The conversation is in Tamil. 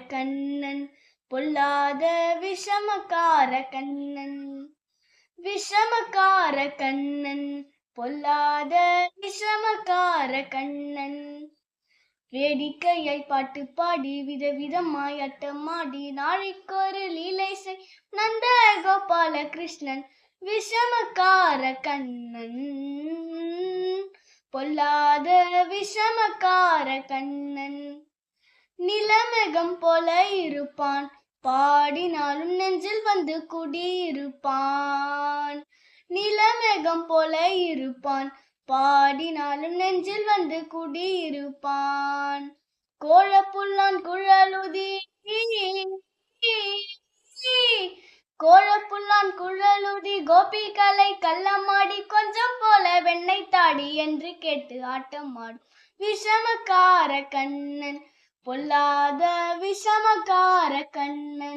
கண்ணன் பொல்லாத விஷமக்கார கண்ணன் விஷமக்கார கண்ணன் பொல்லாத விஷமக்கார கண்ணன் வேடிக்கையாய் பாட்டு பாடி விதவிதமாய் அட்டமாடி நாளைக்கொரு லீலை செய் நந்த கோபால கிருஷ்ணன் விஷமக்கார கண்ணன் பொல்லாத விஷமக்கார கண்ணன் நிலமேகம் போல இருப்பான் பாடினாலும் நெஞ்சில் வந்து குடியிருப்பான் நிலமேகம் போல இருப்பான் பாடினாலும் நெஞ்சில் வந்து குடியிருப்பான் கோலப்புல்லான் குழலுதி கோலப்புல்லான் குழலுதி கோபிகளை கள்ளமாடி கொஞ்சம் போல வெண்ணெய் தாடி என்று கேட்டு ஆட்டமாடும் விஷமக்கார கண்ணன் பொல்லாத விஷமக்கார கண்ணன்